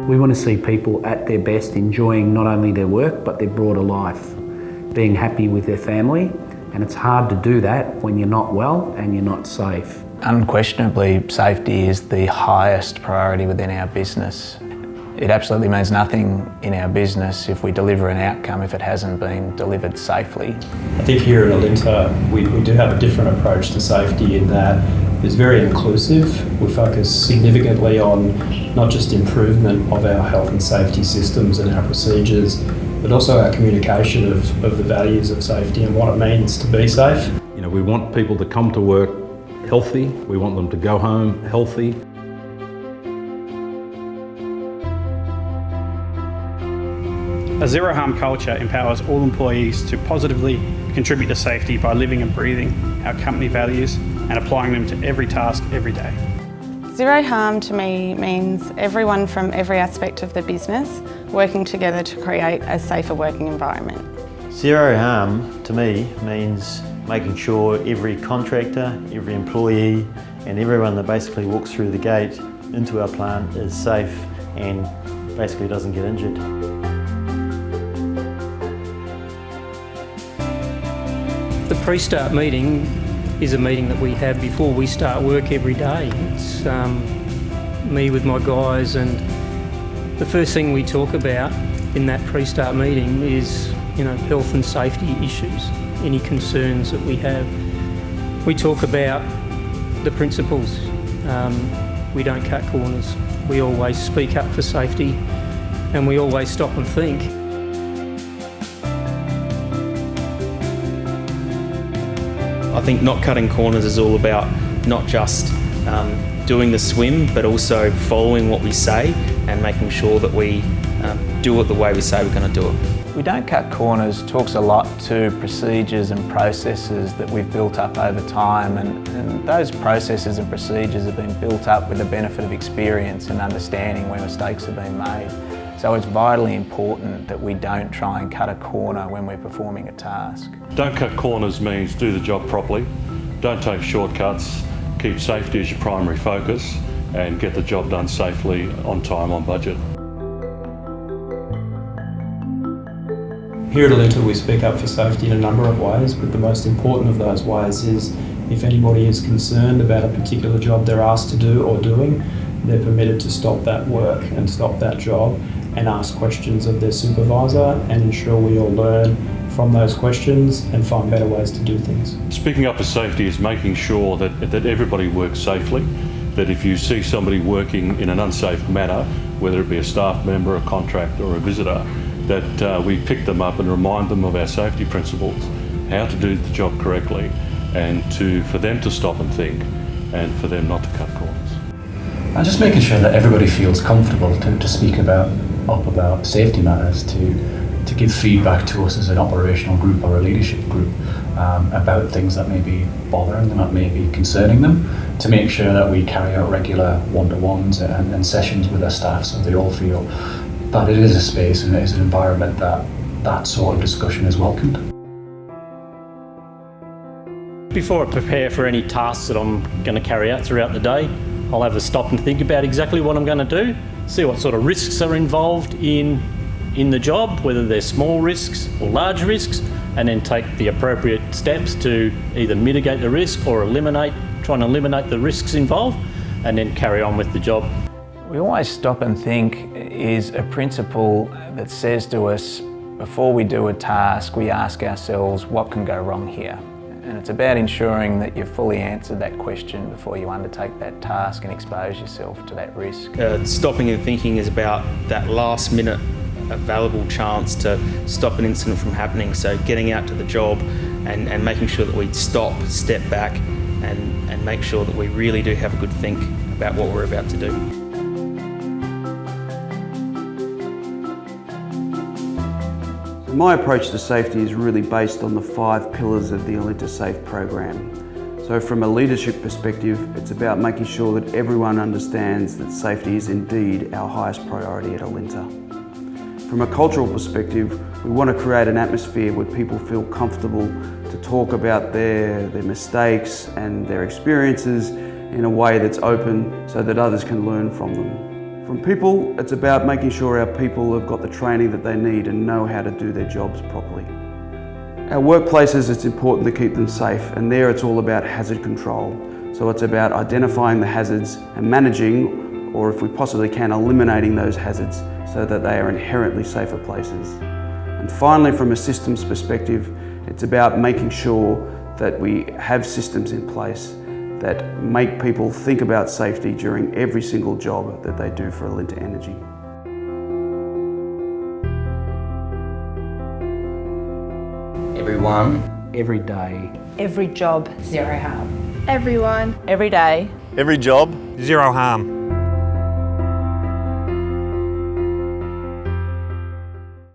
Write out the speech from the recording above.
We want to see people at their best, enjoying not only their work but their broader life, being happy with their family, and it's hard to do that when you're not well and you're not safe. Unquestionably, safety is the highest priority within our business. It absolutely means nothing in our business if we deliver an outcome if it hasn't been delivered safely. I think here at Alinta we do have a different approach to safety in that it's very inclusive. We focus significantly on not just improvement of our health and safety systems and our procedures, but also our communication of the values of safety and what it means to be safe. You know, we want people to come to work healthy. We want them to go home healthy. A zero harm culture empowers all employees to positively contribute to safety by living and breathing our company values and applying them to every task every day. Zero harm to me means everyone from every aspect of the business working together to create a safer working environment. Zero harm to me means making sure every contractor, every employee and everyone that basically walks through the gate into our plant is safe and basically doesn't get injured. The pre-start meeting is a meeting that we have before we start work every day. It's me with my guys, and the first thing we talk about in that pre-start meeting is, health and safety issues, any concerns that we have. We talk about the principles. We don't cut corners. We always speak up for safety, and we always stop and think. I think not cutting corners is all about not just doing the swim, but also following what we say and making sure that we do it the way we say we're going to do it. We Don't Cut Corners talks a lot to procedures and processes that we've built up over time, and those processes and procedures have been built up with the benefit of experience and understanding where mistakes have been made. So it's vitally important that we don't try and cut a corner when we're performing a task. Don't cut corners means do the job properly, don't take shortcuts, keep safety as your primary focus and get the job done safely, on time, on budget. Here at Alinta we speak up for safety in a number of ways, but the most important of those ways is if anybody is concerned about a particular job they're asked to do or doing, they're permitted to stop that work and stop that job and ask questions of their supervisor and ensure we all learn from those questions and find better ways to do things. Speaking up for safety is making sure that everybody works safely, that if you see somebody working in an unsafe manner, whether it be a staff member, a contractor or a visitor, that we pick them up and remind them of our safety principles, how to do the job correctly, and for them to stop and think and for them not to cut corners. And just making sure that everybody feels comfortable to speak about safety matters, to give feedback to us as an operational group or a leadership group about things that may be bothering them, that may be concerning them, to make sure that we carry out regular one-to-ones and sessions with our staff so they all feel that it is a space and it is an environment that sort of discussion is welcomed. Before I prepare for any tasks that I'm going to carry out throughout the day, I'll have a stop and think about exactly what I'm going to do, see what sort of risks are involved in the job, whether they're small risks or large risks, and then take the appropriate steps to either mitigate the risk or try and eliminate the risks involved, and then carry on with the job. We always stop and think is a principle that says to us, before we do a task, we ask ourselves, what can go wrong here? And it's about ensuring that you've fully answered that question before you undertake that task and expose yourself to that risk. Stopping and thinking is about that last minute available chance to stop an incident from happening. So getting out to the job and making sure that we stop, step back and make sure that we really do have a good think about what we're about to do. My approach to safety is really based on the 5 pillars of the Alinta Safe program. So from a leadership perspective, it's about making sure that everyone understands that safety is indeed our highest priority at Alinta. From a cultural perspective, we want to create an atmosphere where people feel comfortable to talk about their mistakes and their experiences in a way that's open so that others can learn from them. From people, it's about making sure our people have got the training that they need and know how to do their jobs properly. Our workplaces, it's important to keep them safe, and there it's all about hazard control. So it's about identifying the hazards and managing, or if we possibly can, eliminating those hazards so that they are inherently safer places. And finally, from a systems perspective, it's about making sure that we have systems in place that make people think about safety during every single job that they do for Alinta Energy. Everyone. Every day. Every job. Zero harm. Everyone. Every day. Every job. Zero harm.